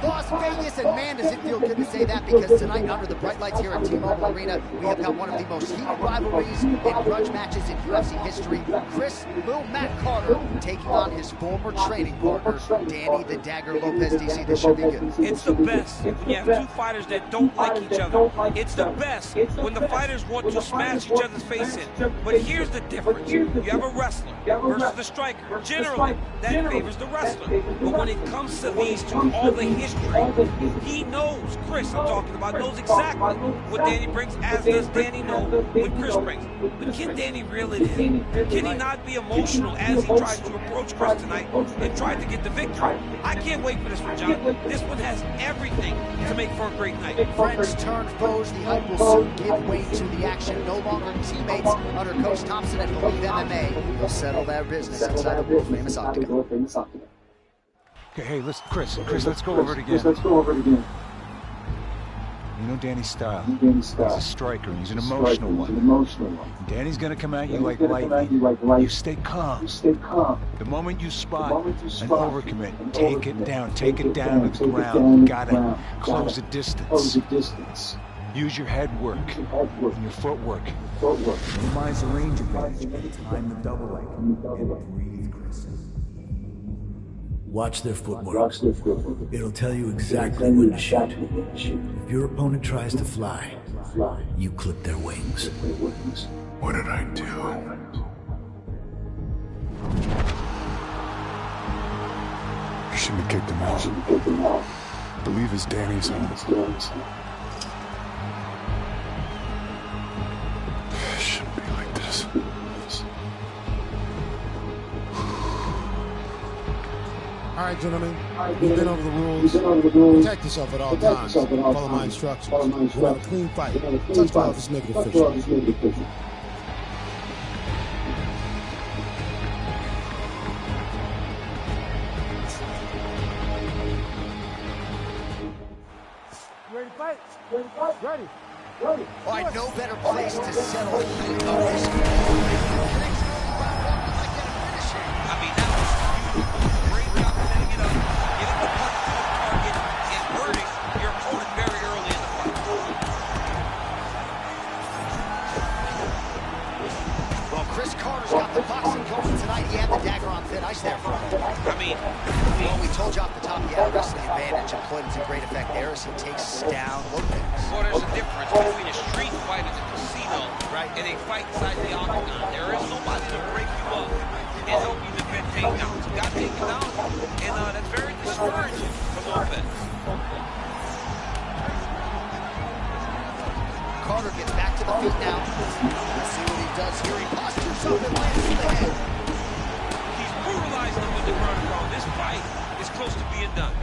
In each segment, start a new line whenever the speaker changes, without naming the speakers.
Las Vegas, and man, does it feel good to say that, because tonight, under the bright lights here at T-Mobile Arena, we have got one of the most heated rivalries and grudge matches in UFC history. Chris "Lil Matt" Carter taking on his former training partner, Danny the Dagger Lopez. DC, this should be good.
It's the best when you have two fighters that don't like each other. It's the best when the fighters want to smash each other's face in. But here's the difference. You have a wrestler versus the striker. Generally, that favors the wrestler. But when it comes to these two, all the history, he knows, Chris I'm talking about, knows exactly what Danny brings, as does Danny know what Chris brings. But can Danny reel it in? Can he not be emotional as he tries to approach Chris tonight and try to get the victory? I can't wait for this one, John. This one has everything to make for a great night.
Friends turn foes. The hype will soon give way to the action. No longer teammates under Coach Thompson at Believe MMA. They'll settle their business inside the world-famous octagon.
Okay, hey, Chris, let's go over it again. You know Danny's style. He's a striker, and he's an emotional one. Danny's gonna come at you like lightning. You stay calm. The moment you spot an overcommit, take it down to the ground. You gotta close the distance. Use your head work and your footwork.
Minimize the range advantage. Time the double leg and breathe, Chris. Watch their footwork. It'll tell you exactly when to shoot. If your opponent tries to fly, you clip their wings.
What did I do? You shouldn't have kicked him out. Believe it's Danny's home. It shouldn't be like this.
All right, gentlemen, we've been over the rules. Protect yourself at all times. Follow my instructions. We want a clean fight. Touch glove is make it official.
Ready to fight? Ready.
All right, no better place to settle the heat of this.
I mean, that was huge. Great job setting it up, getting the punch to the target, and hurting your opponent very early in the fight.
Well, Chris Carter's got the boxing going tonight. He had the dagger on thin ice there for him.
I mean,
well, we told you off the top, he had a wrestling advantage. Employed to great effect there as he takes down Lopez.
well, there's a difference between a street fight at the casino and a fight inside the octagon. There is nobody to break you up and help you defend takedowns. You got taken down, and that's very discouraging for Lopez.
Carter gets back to the feet now. Let's see what he does here. He postures up and lands in the head.
He's brutalizing him with the ground and pound. This fight is close to being done.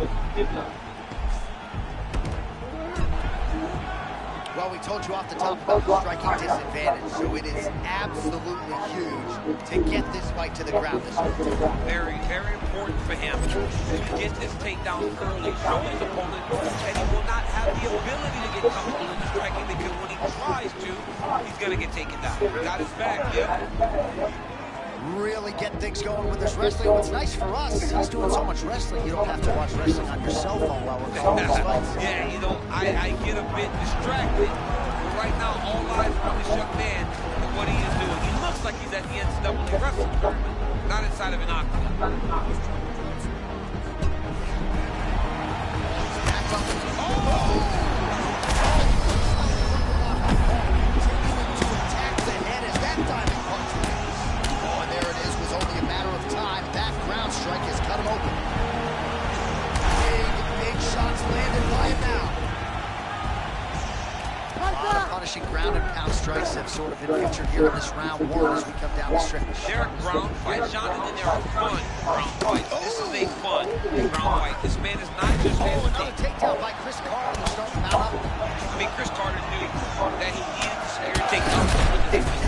Well, we told you off the top about the striking disadvantage, so it is absolutely huge to get this fight to the ground this week.
Very, very important for him to get this takedown early, show his opponent that he will not have the ability to get comfortable in the striking, because when he tries to, he's going to get taken down. Got his back, yeah.
Really get things going with this wrestling. What's nice for us, he's doing so much wrestling, you don't have to watch wrestling on your cell phone while we're calling these fights.
Yeah, you know, I get a bit distracted, but right now all eyes are on this young man and what he is doing. He looks like he's at the NCAA wrestling tournament, not inside of an octagon.
Punishing ground and pound strikes have sort of been featured here in this round one as we come down the stretch.
There are ground fights, Jonathan. There are fun ground fights. This is a fun ground fight. This man is not just
another takedown by Chris Carter to start the mount up.
I mean, Chris Carter knew that he needed to secure a takedown to win the fight.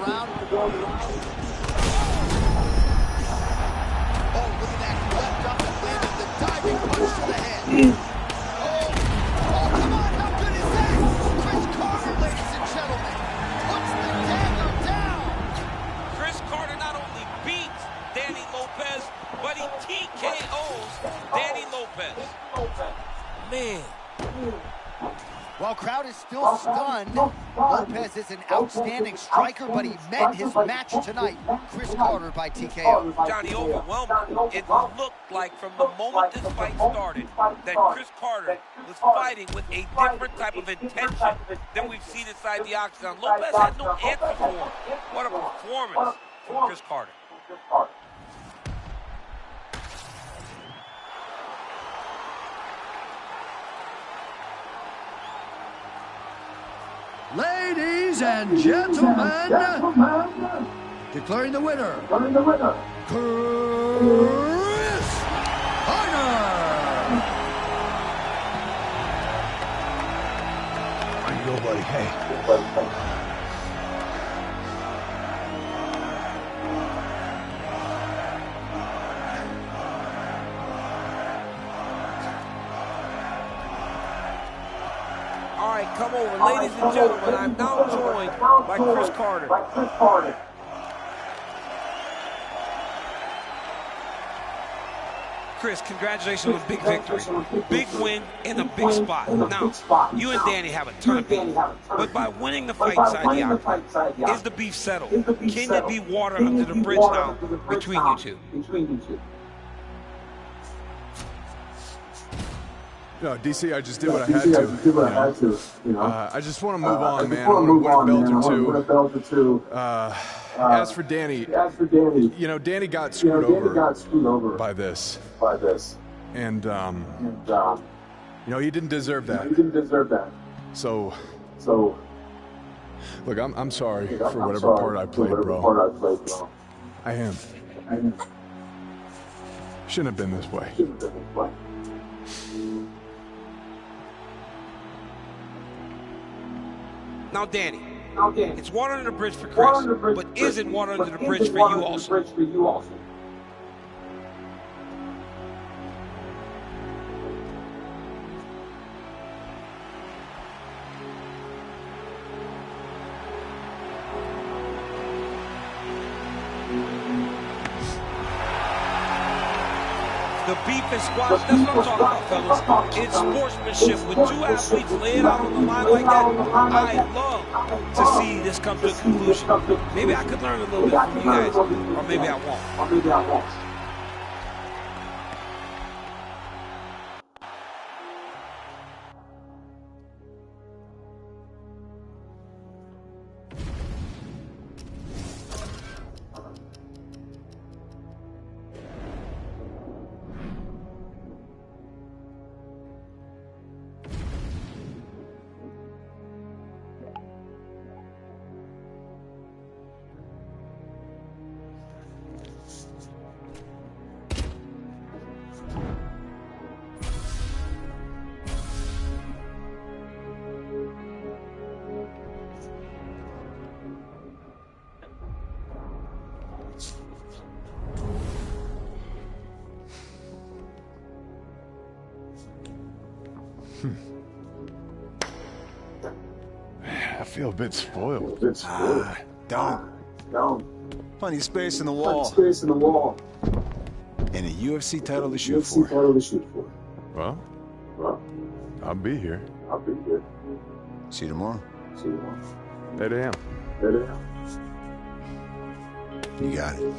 around. Oh, look at that. He leapt up and landed the diving punch to the head. Oh, come on. How good is that? Chris Carter, ladies and gentlemen, puts the dagger down.
Chris Carter not only beats Danny Lopez, but he TKOs Danny Lopez. Man.
While crowd is still stunned, Lopez is an outstanding striker, but he met his match tonight. Chris Carter by TKO.
Johnny, overwhelming. It looked like from the moment this fight started that Chris Carter was fighting with a different type of intention than we've seen inside the octagon. Lopez had no answer for him. What a performance from Chris Carter.
Ladies and gentlemen, declaring the winner, Chris Carter.
There you go, buddy. Hey.
All right, come over. Ladies and gentlemen, I'm now joined by Chris Carter. Chris, congratulations on a big victory. Big win in a big spot. Now, you and Danny have a ton of beef, but by winning the fight inside the octagon, is the beef settled? Can there be water under the bridge now between you two?
No, DC, I just did what I had to. I just want to move on, man. I want to win a belt or two. As for Danny, Danny got screwed over by this. And, he didn't deserve that. So, look, I'm sorry for whatever part I played, bro. I am. Shouldn't have been this way.
Now, Danny, it's water under the bridge for Chris, but is it water under the bridge for you also? The beef is squashed. That's what I'm talking about, fellas. It's sportsmanship. When two athletes lay it out on the line like that, I love to see this come to a conclusion. Maybe I could learn a little bit from you guys, or maybe I won't.
I feel a bit spoiled.
Don't. Plenty of space in the wall. And a UFC title to shoot for.
Well, I'll be here.
See you tomorrow.
8 a.m.
You got it.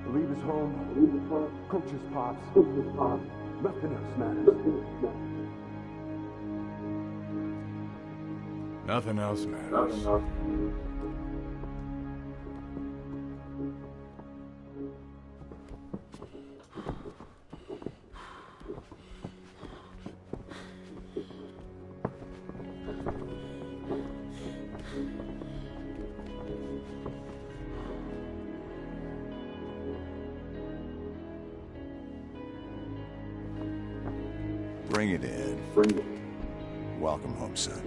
Leave his home, coach's pops, nothing else matters.
Nothing else matters.
Bring it in. Welcome home, son.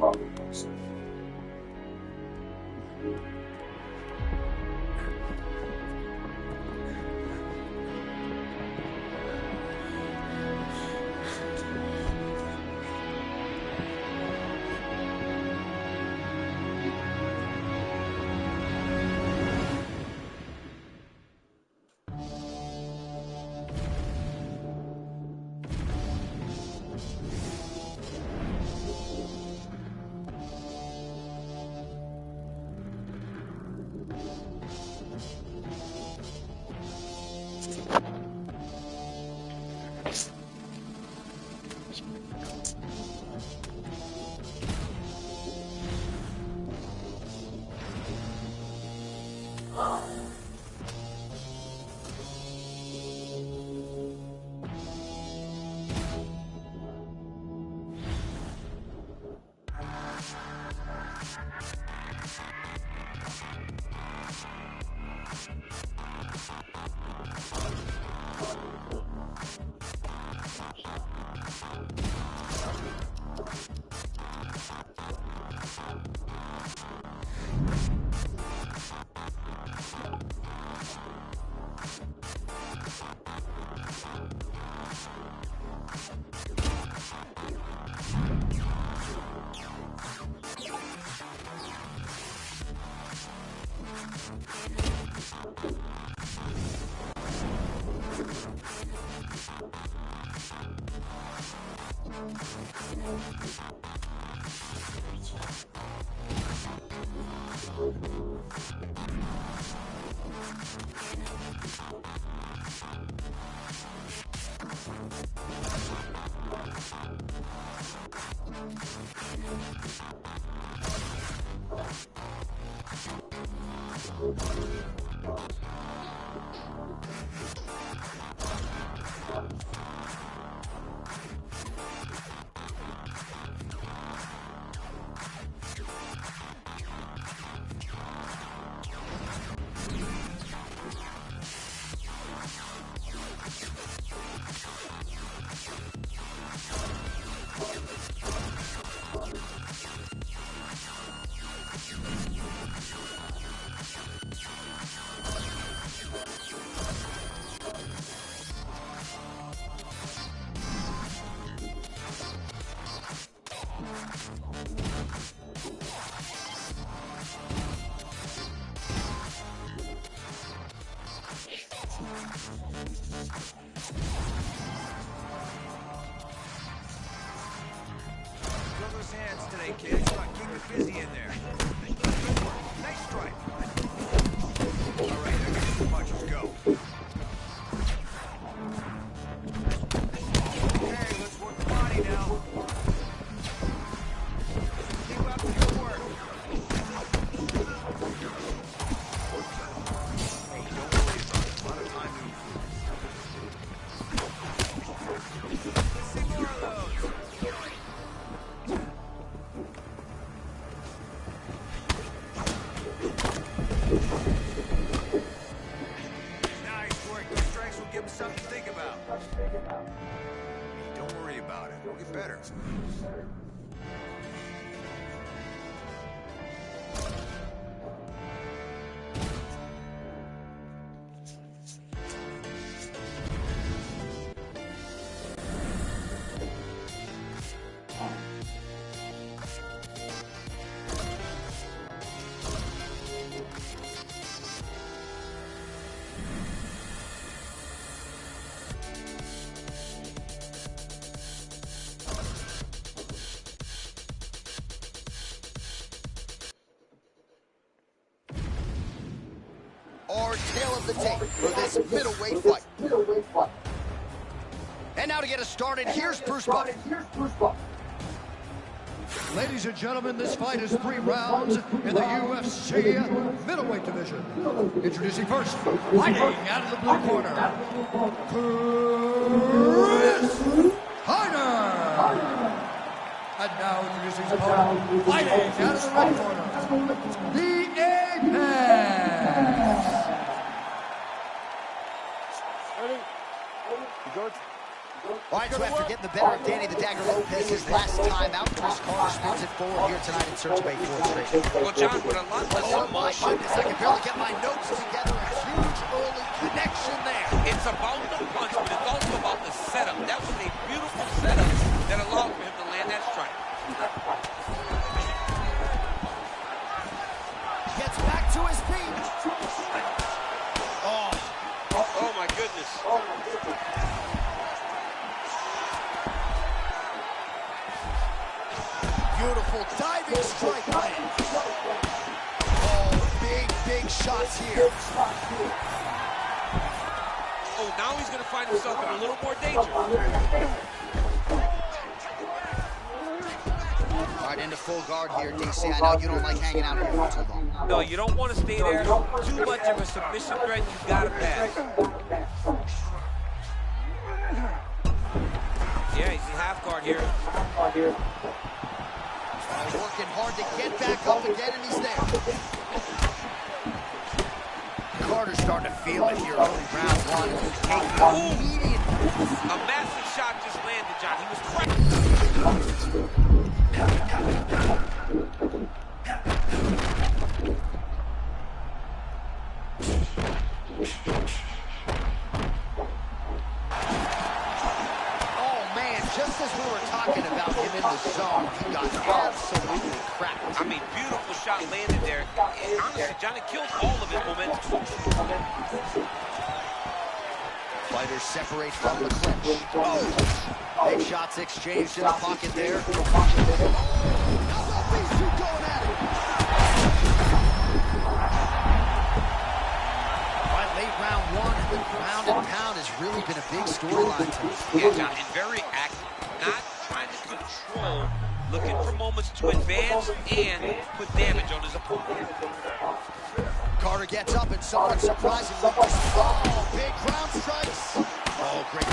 Today, kids. Keep it busy in there. Nice strike. All right, I got some punches. Go. Okay, let's work the body now. Keep up the good work. Hey, don't worry about it. A lot of time to... Let's see more of those. Something to think about. Hey, don't worry about it. We'll get better.
Our tail of the tape for this middleweight fight. And now to get us started, here's Bruce Buck.
Ladies and gentlemen, this fight is 3 rounds in the UFC middleweight division. Introducing first, fighting out of the blue corner, Chris Hyder. And now introducing his opponent, fighting out of the red corner, the Apex.
Ready? George?
All right, so after getting the better of Danny the Dagger Lopez his last time out. Chris Carter spins it forward here tonight in search of a fourth straight.
Well, John, with a lot less
Oh my goodness, I can barely get my notes together. A huge early connection there.
It's about the punch, but it's also about the setup. That was a beautiful setup that allowed for him to land that strike.
Gets back to his feet.
Oh my goodness.
Beautiful diving strike land. Oh, big shots here.
Oh, now he's going to find himself in a little more danger.
All right, into full guard here, DC. I know you don't like hanging out here for too long.
No, you don't want to stay there. Too much of a submission threat. You got to pass. Yeah, he's in half guard here.
Working hard to get back up again, and he's there. Carter's starting to feel it here early round one. Immediate.
A massive shot just landed, John. He was cracked.
Oh man, just as we were talking about him in the zone, he got absolutely cracked.
I mean, beautiful shot landed there. And honestly, Johnny killed all of his momentum.
Fighters separate from the clinch. Oh! Big shots exchanged in the pocket there. Now these two going at it. Right, late round one, and the ground and pound has really been a big storyline tonight.
Yeah, John, and very active. Not trying to control, looking for moments to advance and put damage on his opponent.
Carter gets up and somewhat surprisingly, oh, big ground strikes. Oh, great.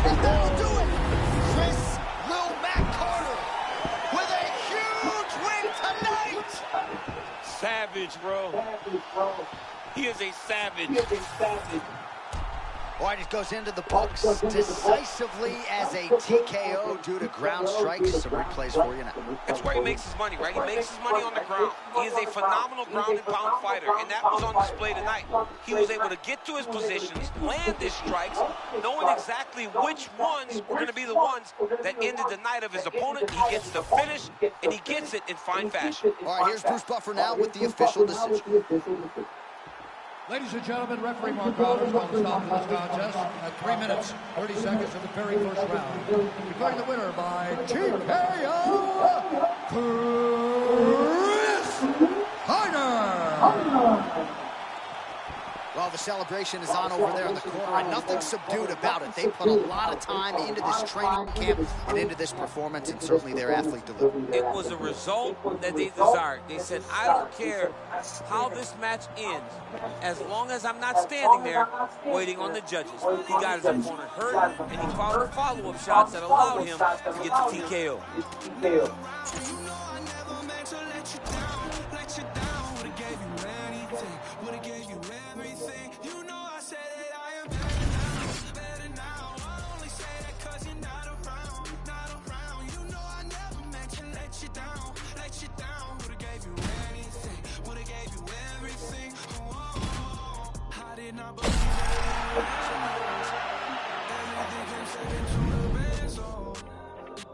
And that'll do it. Chris Matt Carter with a huge win tonight.
Savage, bro. He is a savage.
All right, it goes into the books decisively as a TKO due to ground strikes. Some replays for you now.
That's where he makes his money, right? He makes his money on the ground. He is a phenomenal ground and pound fighter, and that was on display tonight. He was able to get to his positions, land his strikes, knowing exactly which ones were going to be the ones that ended the night of his opponent. He gets the finish, and he gets it in fine fashion.
All right, here's Bruce Buffer now with the official decision.
Ladies and gentlemen, referee Mark Roberts calls the stop to this contest at 3 minutes, 30 seconds of the very first round. Declaring the winner by TKO, Chris Carter.
Well, the celebration is on over there in the corner, and nothing subdued about it. They put a lot of time into this training camp and into this performance, and certainly their athlete delivered.
It was a result that they desired. They said, I don't care how this match ends, as long as I'm not standing there waiting on the judges. He got his opponent hurt, and he found the follow-up shots that allowed him to get the TKO.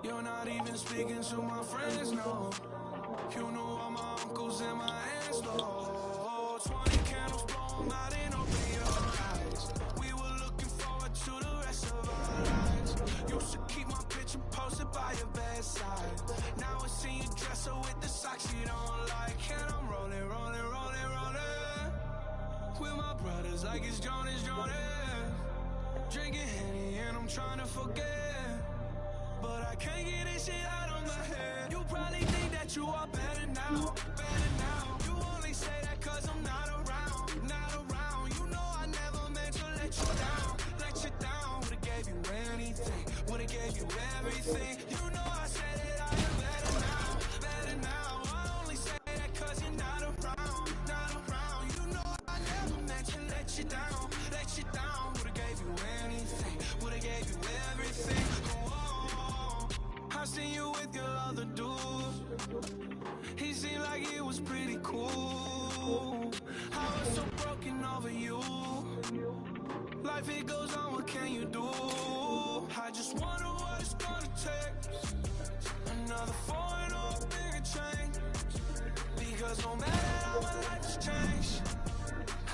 You're not even speaking to my friends, no. You know all my uncles and my aunts, no. 20 candles blown, I didn't open your eyes. We were looking forward to the rest of our lives. Used to keep my picture posted by your bedside. Now I see you dresser with the socks you don't like. And I'm rolling with my brothers like it's Jonas. Drinking Henny and I'm trying to forget, but I can't get this shit out of my head. You probably think that you are better now. You only say that cause I'm not around. You know I never meant to let you down. Would've gave you anything, would've gave you everything. You know I said that I am better now. I only say that cause you're not around. You know I never meant to let you down. Would've gave you anything, would've gave you everything. Oh. was pretty cool. I was so broken over you. Life it goes on, what can you do? I just wonder what it's gonna take. Another foreign or a bigger change. Because no matter how my life has changed,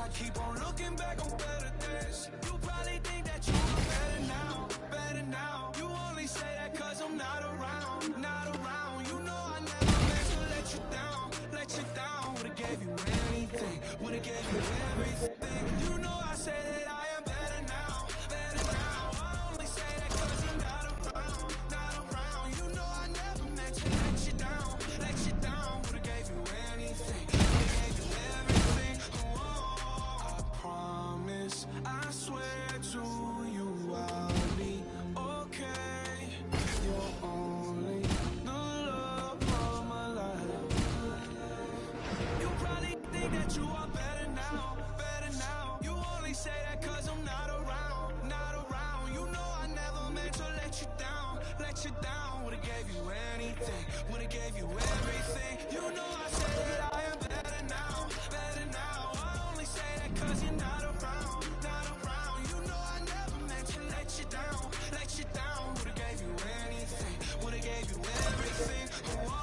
I keep on looking back on better days. You probably think that you are better now, better now. You only say that cause I'm not around, not around. You know I never meant to let you down, let you down. Would've gave you anything, would've gave you everything. You know I say that I am better now, better now. I only say that cause I'm not around, not around. You know I never meant to let you down, let you down. Would've gave you anything, would've gave you everything. Oh, I promise, I swear to you I'll be okay. You're only the love of my life. You probably think that you are better now, better now. You only say that cause I'm not around, not around. You know I never meant to let you down, let you down. Would've gave you anything, would've gave you everything. You know I say that I am better now, better now. I only say that cause you're not around, not around. You know I never meant to let you down, let you down. Would've gave you anything, would've gave you everything. Whoa.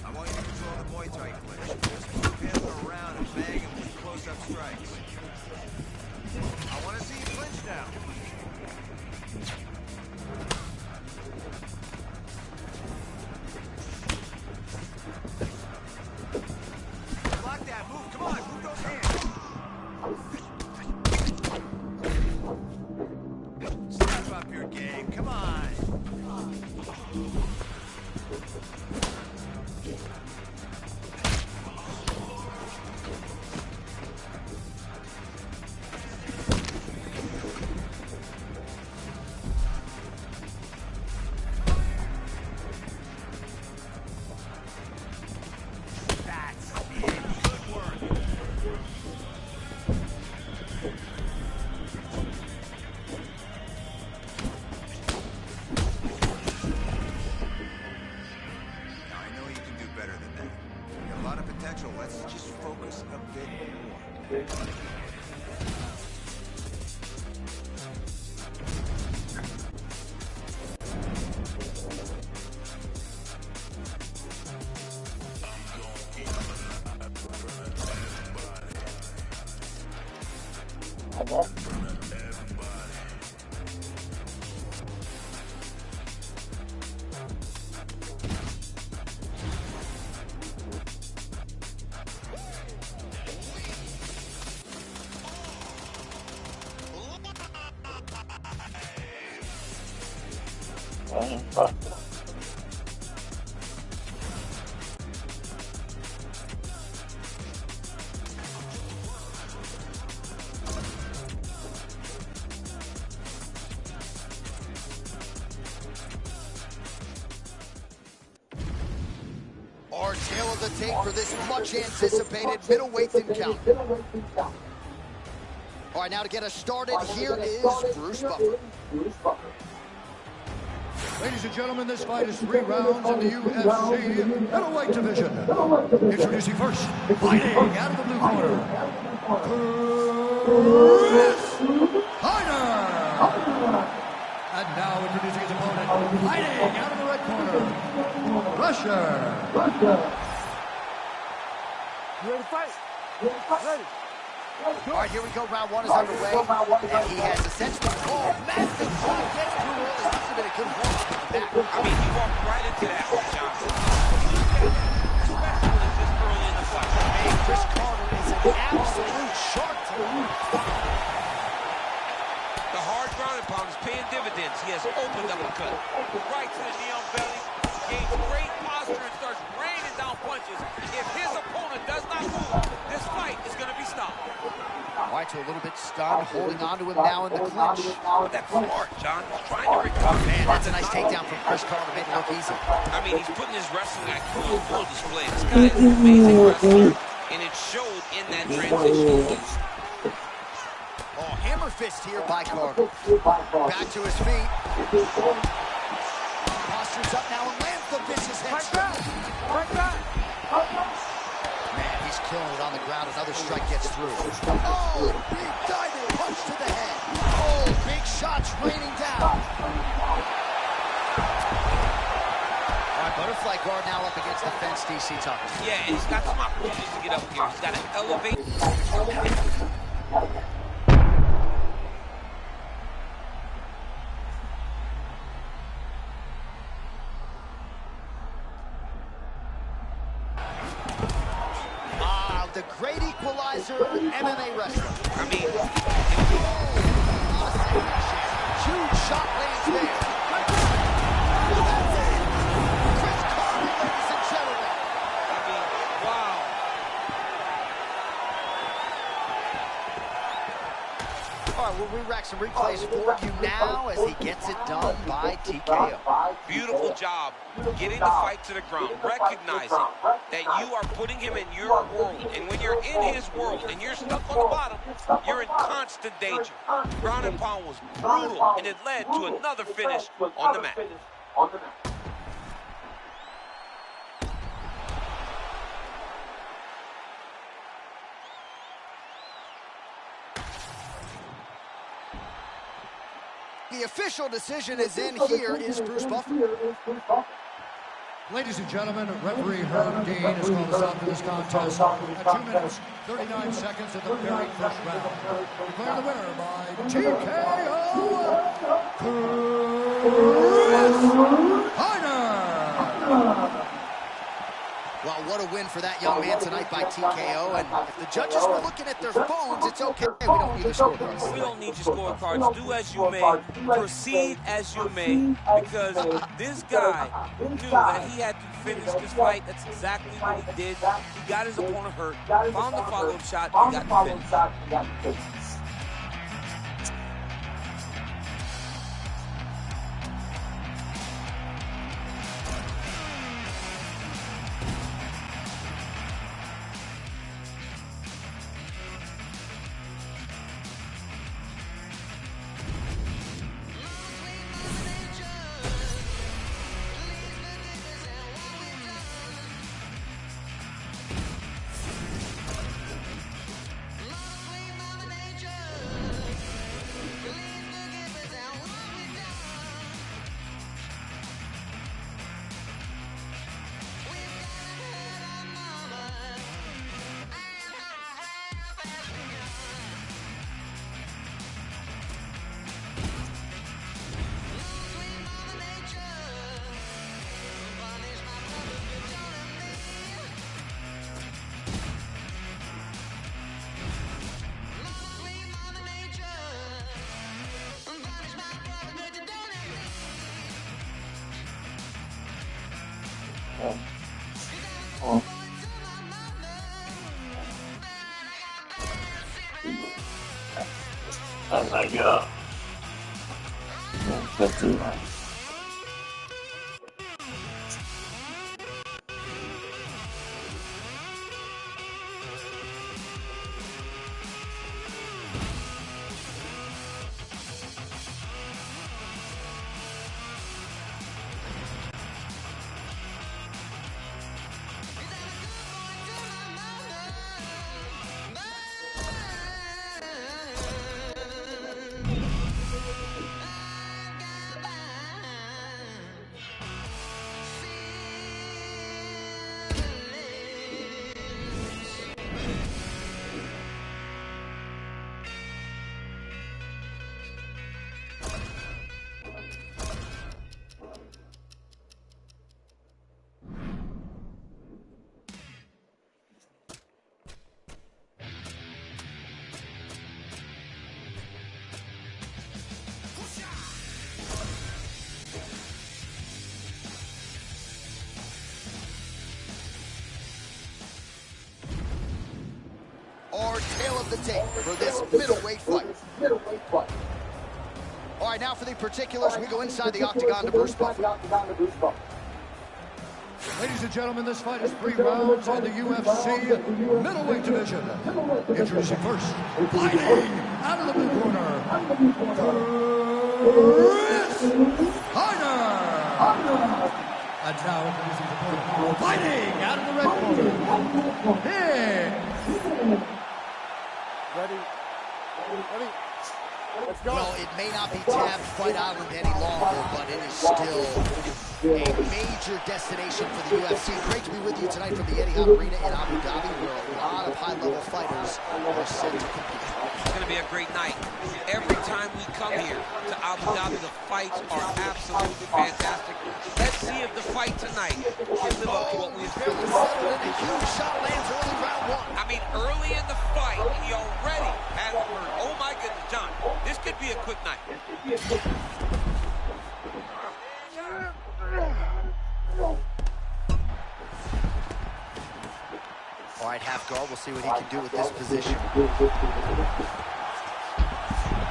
I want you to control the Muay Thai clinch. Just move him around and bang him with close-up strikes. I want to see you clinch now. Block that. Move. Come on. Move those hands. Step up your game. Come on. Let's just focus a bit more.
Our tail of the tape for this much anticipated middleweight encounter. All right, now to get us started, here is Bruce Buffer.
Ladies and gentlemen, this fight is 3 rounds in the UFC middleweight division. Introducing first, fighting out of the blue corner, Chris Hyder. And now introducing his opponent, fighting out of the red corner, Russia.
You ready to fight? Ready.
All right, here we go. Round 1 is underway. And he has essentially called massive shot. Gets through early. This has been a good walk.
I mean, he walked right into that one, Johnson. Especially this early in the fight.
absolute shark tonight.
The hard ground and pound is paying dividends. He has opened up the cut. Right to the knee on belly. Gains great posture and starts raining down punches. If his opponent does not move, this fight is going to be stopped.
White a little bit stunned, holding on to him now in the clinch.
But that's smart, John. He's trying to recover.
Man, that's a nice takedown from Chris Carter. Made it look easy.
I mean, he's putting his wrestling IQ on full display. This guy is an amazing wrestler, and it showed in that transition.
Oh, hammer fist here by Carter. Back to his feet. Postures up now and lands the vicious head strike. Man, he's killing it on the ground. Another strike gets through. Oh, big diving punch to the head. Oh, big shots raining down. All right, butterfly guard now up against the fence, DC Tucker.
Yeah, and he's got some opportunities to get up here. He's got to elevate.
The great equalizer, MMA wrestler.
I mean,
huge shot lands there. That's it. Chris Carter, ladies and gentlemen.
I mean, wow.
All right, we'll re-rack some replays for you now as he gets it done by TKO.
Beautiful job getting the fight to the ground, recognizing that you are putting him in your world. And when you're in his world and you're stuck on the bottom, you're in constant danger. Ground and pound was brutal, and it led to another finish on the mat.
The official decision is in. Here is Bruce Buffer.
Ladies and gentlemen, referee Herb Dean has called us out to this contest at 2 minutes, 39 seconds of the very first round. Declare the winner by TKO, Chris Heiner.
Well, what a win for that young man tonight by TKO. And if the judges were looking at their phones, it's okay. We don't need the scorecards.
We don't need your scorecards. Do as you may. Proceed as you may. Because this guy knew that he had to finish this fight. That's exactly what he did. He got his opponent hurt. Found the follow-up shot. He got the finish.
Oh my god. That's too much.
our tale of the tape for this middleweight fight. All right, now for the particulars, we go inside the octagon to Bruce Buffer.
Ladies and gentlemen, this fight is 3 rounds in the UFC middleweight division. Introducing first, fighting out of the blue corner, Chris Hyder. And now introducing his opponent, fighting out of the red corner,
Ready? Let's go.
Well, it may not be tabbed Fight Island any longer, but it is still a major destination for the UFC. Great to be with you tonight from the Etihad Arena in Abu Dhabi, where a lot of high-level fighters are set to compete.
It's going to be a great night. Every time we come here to Abu Dhabi, the fights are absolutely fantastic. Let's see if the fight tonight can live up to what we expected.
A huge shot lands early round 1.
I mean, early in the fight, he already had the word. Oh my goodness, John, this could be a quick night.
All right, half guard. We'll see what he can do with this position.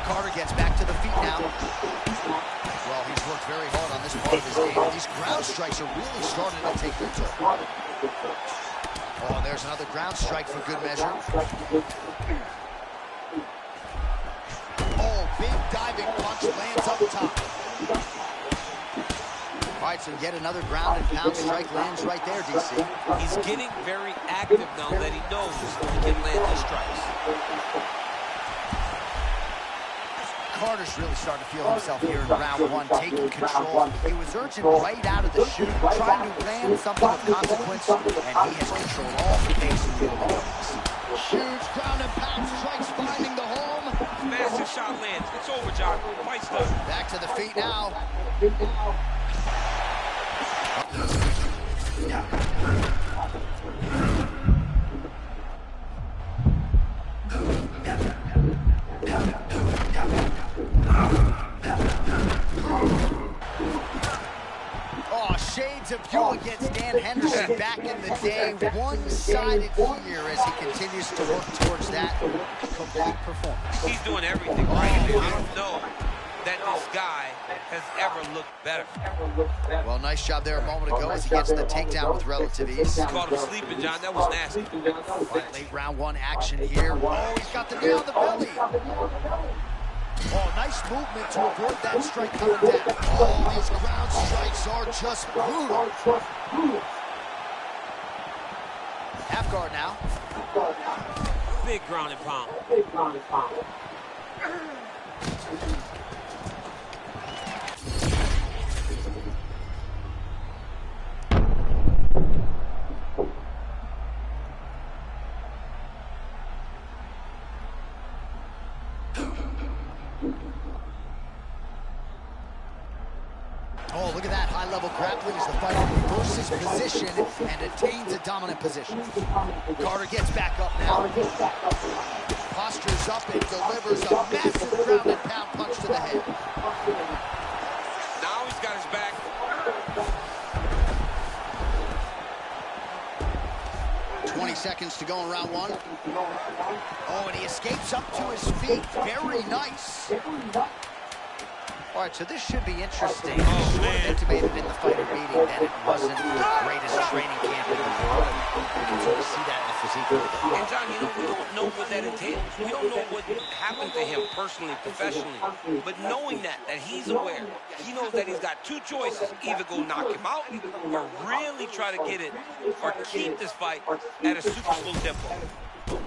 Carter gets back to the feet now. Well, he's worked very hard on this part of his game. These ground strikes are really starting to take their toll. Oh, there's another ground strike for good measure. Oh, big diving punch lands up top. All right, so yet another ground and pound strike lands right there, DC.
He's getting very active now that he knows he can land these strikes.
Carter's really starting to feel himself here in round 1, taking control. He was urgent right out of the chute, trying to land something of consequence, and he has controlled all the pace in the middle. Huge ground and pound strikes finding the home.
Massive shot lands. It's over, John. Fight's done.
Back to the feet now. Oh, shades of you against Dan Henderson back in the day. One-sided here as he continues to work towards that complete performance.
He's doing everything right. I don't know that this guy has ever looked better.
Well, nice job there a moment ago as he gets the takedown with relative ease.
He caught him sleeping, John. That was nasty.
Right, late round 1 action here. Oh, he's got the knee on the belly. Oh, nice movement to avoid that strike coming down. Oh, these ground strikes are just brutal. Half guard now.
Big ground and pound.
Oh, look at that high-level grappling as the fighter reverses position and attains a dominant position. Carter gets back up now. Postures up and delivers a massive ground and pound punch to the head.
Now he's got his back.
Seconds to go in round 1. Oh, and he escapes up to his feet. Very nice. All right, so this should be interesting.
Oh, man.
Intimated in the fighter meeting that it wasn't the greatest training camp in the world. You can sort of see that in the physique.
And John, you know, we don't know what that entails. We don't know what happened to him personally, professionally. But knowing that he's aware, he knows that he's got 2 choices. Either go knock him out or really try to get it or keep this fight at a super slow tempo.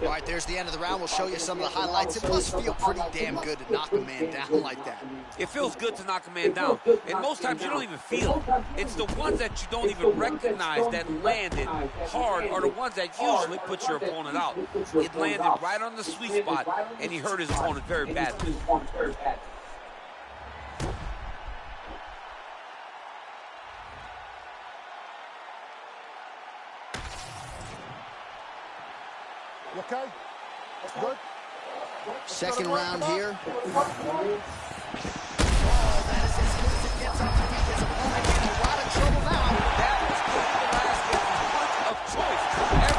All right, there's the end of the round. We'll show you some of the highlights. It must feel pretty damn good to knock a man down like that.
It feels good to knock a man down. And most times you don't even feel it. It's the ones that you don't even recognize that landed hard are the ones that usually put your opponent out. It landed right on the sweet spot, and he hurt his opponent very badly.
You okay? Good?
Second round here.
Oh, that is as good as it gets up to beat his opponent in a lot of trouble now.
That was Velasquez's punch of choice. Every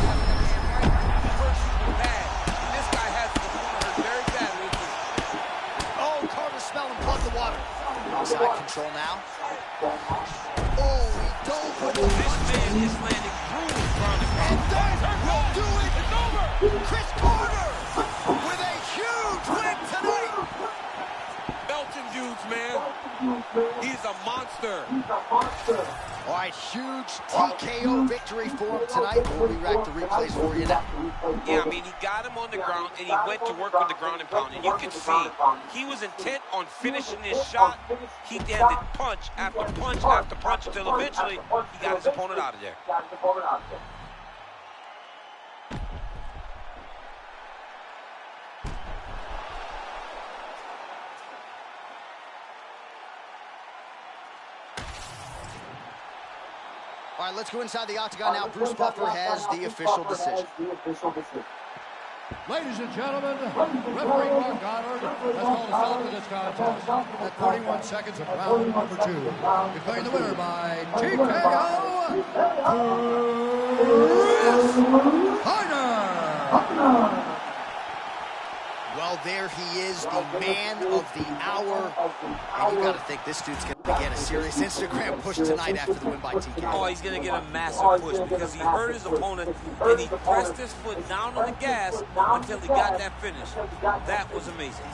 time he
Chris Carter with a huge win tonight.
Belton dudes, man. He's a monster.
All right, huge TKO victory for him tonight. We'll re-rack the replays for you now.
Yeah, I mean, he got him on the ground, and he went to work with the ground and pound. And you can see he was intent on finishing his shot. He landed punch after punch after punch until eventually he got his opponent out of there.
All right, let's go inside the octagon now. Bruce Buffer has the official decision.
Ladies and gentlemen, referee Mark Goddard has called a stop to this contest at 31 seconds of round number 2. Declaring the winner by TKO, Chris Carter.
Well, there he is, the man of the hour. And you got to think this dude's going to get a serious Instagram push tonight after the win by TKO.
Oh, he's going to get a massive push because he hurt his opponent and he pressed his foot down on the gas until he got that finish. That was amazing.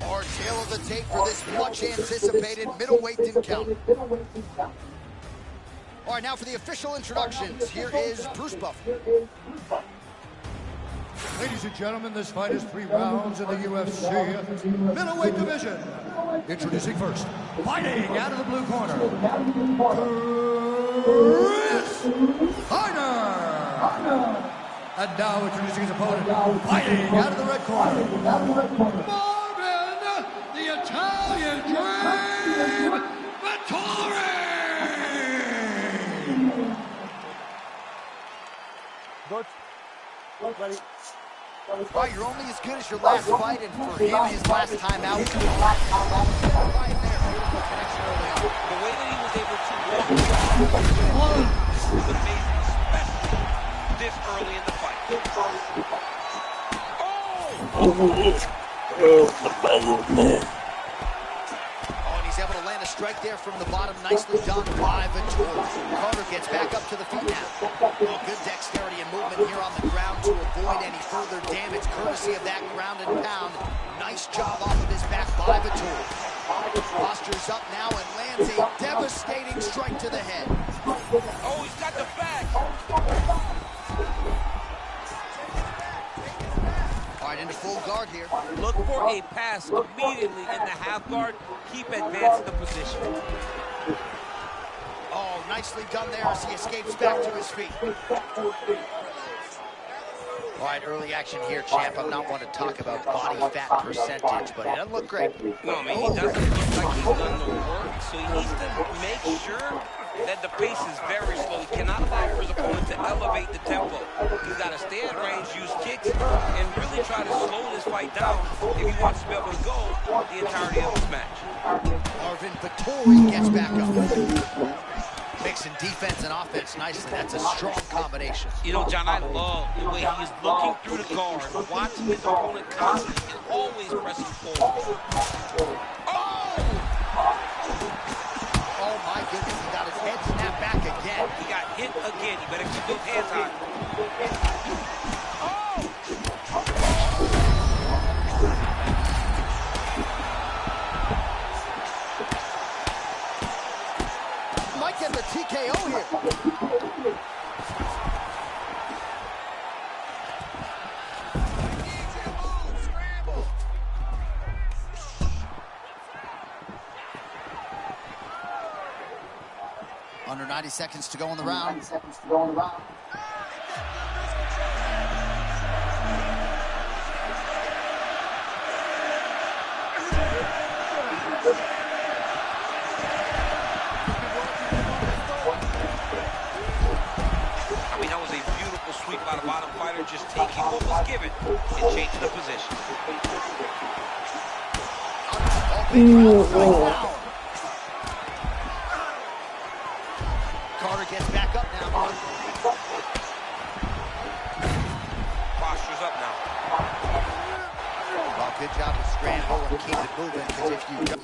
Our tail of the tape for this much-anticipated middleweight encounter. All right, now for the official introductions. Here is Bruce Buffer.
Ladies and gentlemen, this fight is 3 rounds in the UFC middleweight division. Introducing first, fighting out of the blue corner, Chris Carter. And now introducing his opponent, fighting out of the red corner, Marvin, the Italian Dream, Vittori!
Good. Ready.
All right, you're only as good as your last fight, and for him, his last time out.
The way that he was able to walk was amazing, especially this early in the fight.
Oh, and he's able to land a strike there from the bottom, nicely done by Vittori. Carter gets back up to the feet now. Oh, good dexterity and movement here on the ground to avoid any further damage, courtesy of that ground and pound. Nice job off of his back by Vittori. Postures up now and lands a devastating strike to the head.
Oh, he's got the back.
All right, into full guard here.
Look for a pass immediately in the half guard. Keep advancing the position.
Oh, nicely done there as he escapes back to his feet. All right, early action here, champ. I'm not one to talk about body fat percentage, but he doesn't look great.
No, I mean, he doesn't look like he's done the work, so he needs to make sure that the pace is very slow. He cannot allow for his opponent to elevate the tempo. He's got to stay at range, use kicks, and really try to slow this fight down if he wants to be able to go the entirety of this match.
Marvin Vettori gets back up. Mixing defense and offense nicely. That's a strong combination.
You know, John, I love the way he's looking through the guard, watching his opponent constantly and always pressing forward.
Oh my goodness, he got his head snapped back again.
He got hit again. You better keep those hands high.
Might get the TKO here. Under 90 seconds to go in the round.
I mean, that was a beautiful sweep by the bottom fighter, just taking what was given and changing the position.
Carter gets back up now.
Posture's up now.
Well, good job to scramble and keep it moving, because if you don't...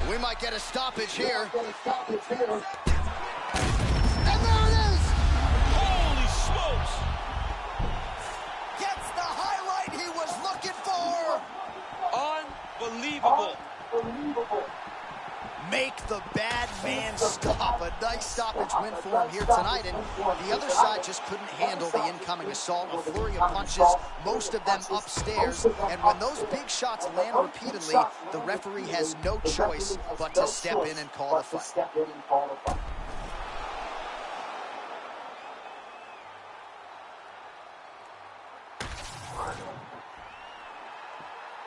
We might get a stoppage here. And there it is!
Holy smokes!
Gets the highlight he was looking for!
Unbelievable.
Make the bad man stop. A nice stoppage win for him here tonight, and the other side just couldn't handle the incoming assault. A flurry of punches, most of them upstairs, and when those big shots land repeatedly, the referee has no choice but to step in and call the fight.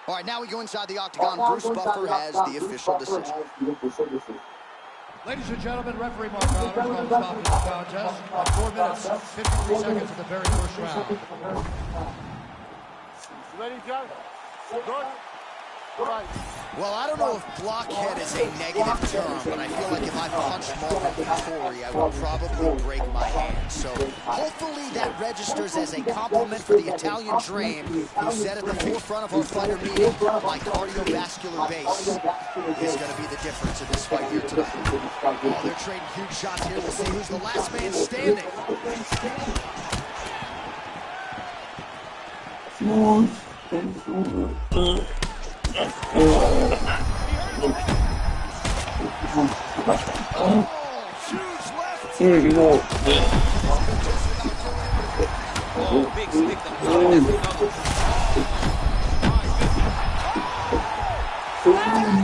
All right, now we go inside the octagon. Bruce Buffer has the official decision.
Ladies and gentlemen, referee Mark Connors calls a stop to the contest at 4 minutes, 53 seconds of the very first round.
Ready, John? Good? Right.
Well, I don't know if blockhead is a negative term, but I feel like if I punched Marvin Vettori, I would probably break my hand. So hopefully that registers as a compliment for the Italian Dream, who said at the forefront of our fighter meeting, my cardiovascular base is going to be the difference in this fight here tonight. Oh, they're trading huge shots here. We'll see who's the last man standing.
Oh, big stick to put him. That's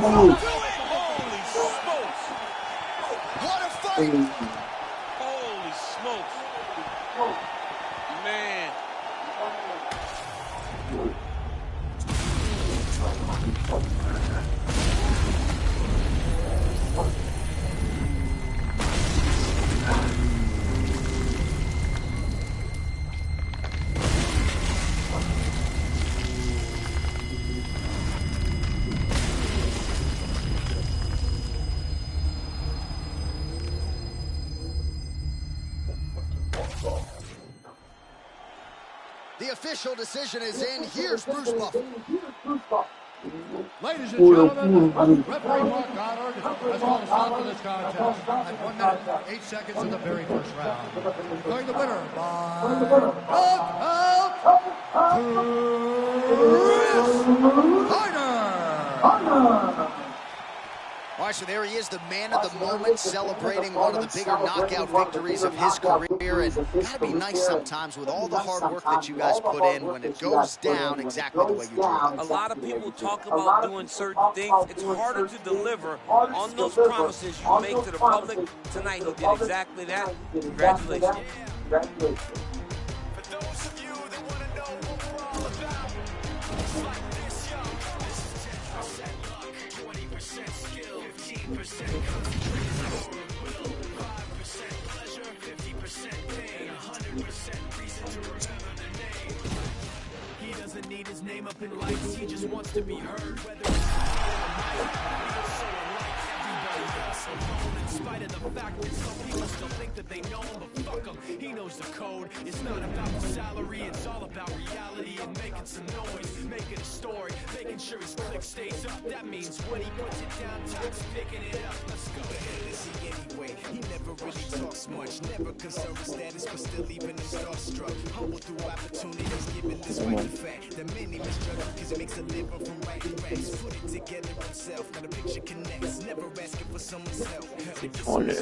another. Holy smokes!
What a fight!
Holy smokes! Man.
The official decision is in. Here's Bruce Buffer.
Ladies and gentlemen, referee Mark Connors has called a stop to this contest at 1 minute, 8 seconds of the very first round. Declaring the winner by knockout, Chris Carter.
All right, so there he is, the man of the moment, celebrating one of the bigger knockout victories of his career. And gotta be nice sometimes with all the hard work that you guys put in when it goes down exactly the way you dreamed.
A lot of people talk about doing certain things. It's harder to deliver on those promises you make to the public. Tonight, he did exactly that. Congratulations.
Congratulations. For those of you that want to know what we're all about, it's like this, yo. This is 10% luck, 20% skill, 15% concentrated power of will, 5% pleasure, 50% pain, 100% reason to remember the name. He doesn't need his name up in lights, he just wants to be heard, whether it's so alike, everybody else alone, in spite of the fact that some people still think that they know him, but fuck him, he knows the code. It's not about the salary, it's all about reality and making some noise, making a story, making sure his click stays up. That means when he puts it down, Todd's picking it up. Let's go. Ahead is he anyway? He never really talks much, never concerned with status, but still even him starstruck. Humble through opportunities, given this fight the fact that many misjudge because he makes a living from writing raps. Put it together himself, now the picture connects. Never asking for someone's help. He's only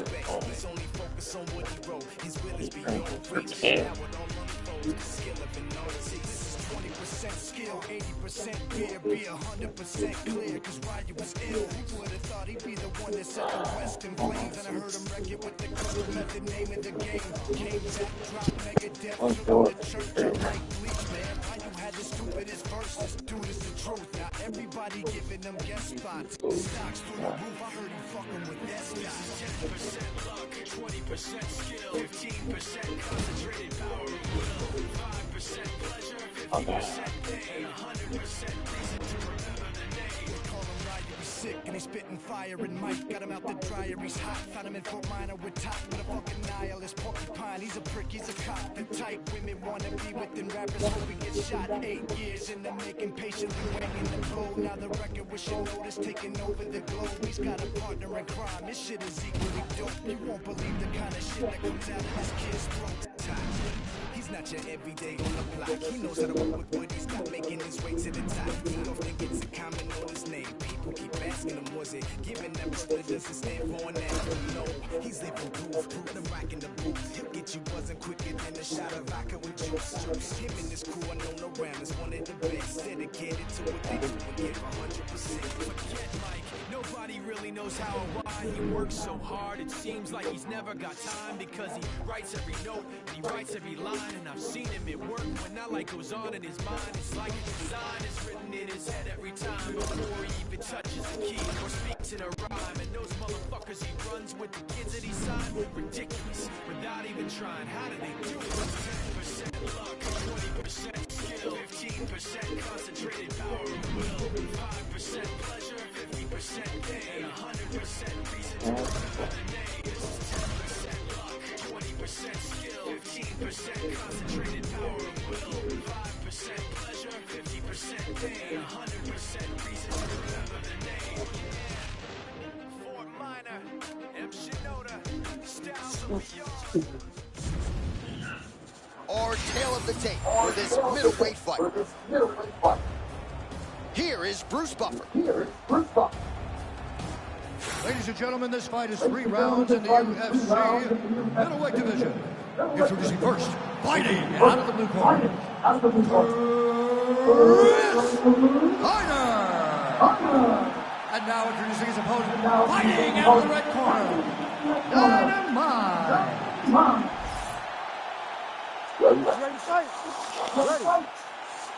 focused on what he wrote. His will is beyond reach. Now it all unfolds. The skill of an artist. This is 20% skill, 80% fear, be 100% clear. Cause Ryu was ill. Who would have thought he'd be the one that set the West in flames? And I heard him wreck it with the code method, name of the game. Came back, dropped Megadeth, threw the church up like bleach, man. Ryu had the stupidest verses. Dude, it's the truth. Now everybody giving them guest spots. Stocks through the roof. I heard he fucking with that stock. 10% luck, 20% skill, 15% concentrated power of will, 5% pleasure, 50% pain, 100% reason to remember the name. They call him Ryu, he's sick and he's spitting fire and Mike got him out the dryer, he's hot. Found him in Fort Minor with top, but a fucking nihilist porcupine. He's a prick, he's a cop. The type women wanna be within rappers, hope he gets shot. 8 years in the making, patiently waiting the blow. Now the record with your notice taking over the globe. He's got a partner in crime, this shit is equally dope. You won't believe the kind of shit that comes out of this kid's throat. He's not your everyday on the block. He knows how to work with what he's got, making his way to the top. He often gets a comment on his name. People keep asking him, was it giving them a split? Does it stand for an anthem? No, he's living proof. The rock in the booth. He'll get you buzzing quicker than a shot of vodka with juice. Him and his crew are known around as one of the best. Dedicated to what they do and give 100%. Forget Mike. Nobody really knows how or why he works so hard. It seems like he's never got time because he writes every note and he writes every line. And I've seen him at work when that light goes on in his mind. It's like a design is written in his head every time before he even touches the key or speaks in a rhyme. And those motherfuckers he runs with, the kids that he signed, ridiculous without even trying. How do they do it? 10% luck, 20% skill, 15% concentrated power of will, 5% pleasure, 50% pain, 100% reason to remember the name. This is 10% luck, 20% skill, 15% concentrated power of will, 5% pleasure, 50% pain, 100% reason to remember the name. Fort Minor, M. Shinoda, Styles of York.
Our tale of the tape for this middleweight fight. Here is Bruce Buffer.
Ladies and gentlemen, this fight is 3 rounds in the UFC middleweight division. Introducing first, fighting out of the blue corner, Chris Steiner. And now introducing his opponent, fighting out of the red corner, Dynamite.
Ready to fight? Ready.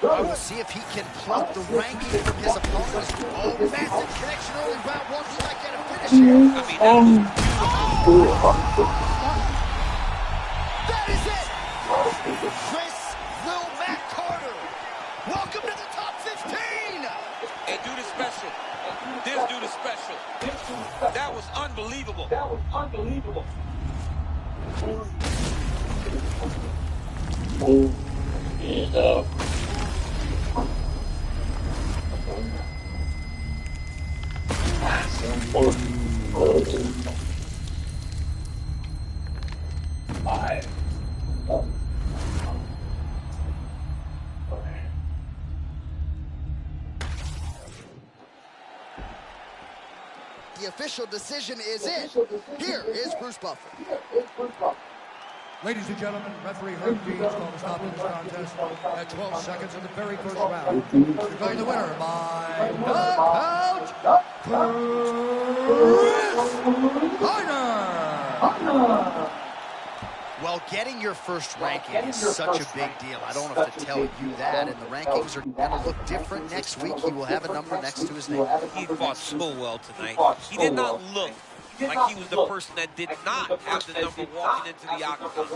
I will see if he can plug the ranking from his opponent. Oh, massive connection early round 1. He might get a finish here. I mean, that is it. Chris Will Matt Carter. Welcome to the top 15.
And dude is special. This dude is special. That was unbelievable.
the official decision is in. Here is Bruce Buffer.
Ladies and gentlemen, referee Herb Deeds called a stop to this contest at 12 seconds of the very first round. Declaring the winner by knockout, Chris Carter.
Well, getting your first ranking is such a big deal. I don't have to tell you that, and the rankings are going to look different next week. He will have a number next to his name.
He fought so well tonight. He did not look like he was the person that did not have the number walking into the octagon.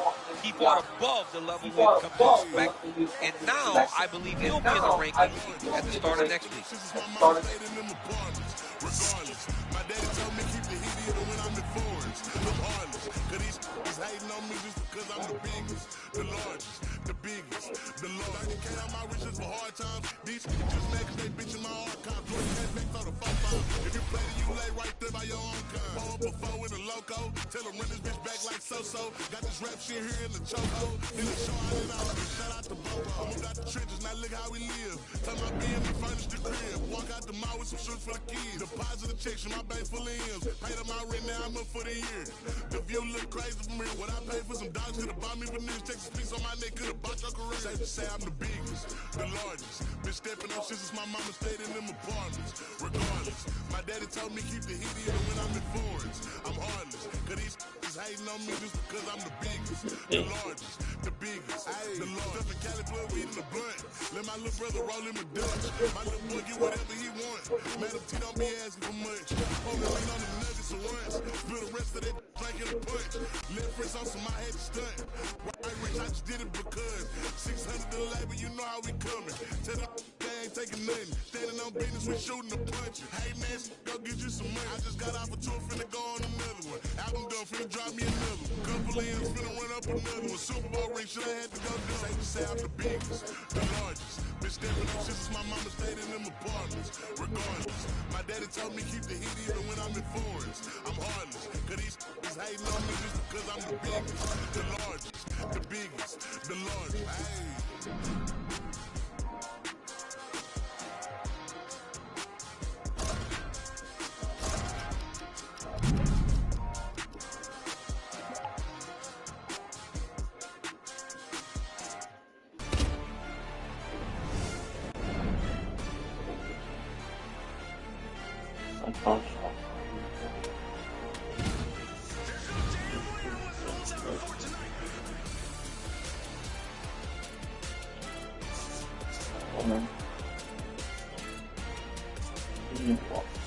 He fought above the level we've come to expect, and now I believe he'll be in the rankings at the start of next week.
Regardless, my daddy told me keep the heat even when I'm in foreigns. I'm heartless, cause these hating on me just because I'm the biggest, the largest, the biggest, the Lord. 30K on my riches for hard times. These just mad cause they bitch in my archive. 20K back for the 4-5. If you play then you lay right there by your own kind. 4 up or 4 in the loco. Tell them run this bitch back like so-so. Got this rap shit here in the choco. In the show I ain't out. Shout out to Bobo. Moved out the trenches, now look how we live. Tell my BM to furnish the crib. Walk out the mall with some shoes for the kids. Deposit the checks in my bank full of M's. Paid up my rent, now I'm up for the year. The view look crazy from here. What I paid for some dogs could've bought me veneers. Texas piece on my neck could've bought your career. Safe to say I'm the biggest, the largest. Been stepping up since my mama stayed in them apartments. Regardless, my daddy told me keep the heat even when I'm in foreigns. I'm heartless, cause these hating on me just because I'm the biggest, the largest, the biggest, the largest. Stuffing Cali blood, weed in the blunt. Let my little brother roll him a Dutch. My little boy get whatever he want. Madam T don't be asking for much. Only lean on the nuggets at once. Spill the rest of that drinking a punch. Left wrist on some I had to stunt. Right rich, I just did it because 600 the labor, you know how we coming. Tell them they ain't taking nothing. Standing on business, we shooting a punch. Hey man, go get you some money. I just got off a tour, finna go on another one. Album done, finna drop me another one. Couple M's, finna run up another one. Super Bowl ring, shit I had to go do. Safe to say I'm the biggest, the largest. Been stepping up since my mama stayed in them apartments. Regardless, my daddy told me keep the heat even when I'm in foreigns. I'm heartless, cause these hating on me just because I'm the biggest, the largest, the biggest, the largest. Hey.
Mm-hmm.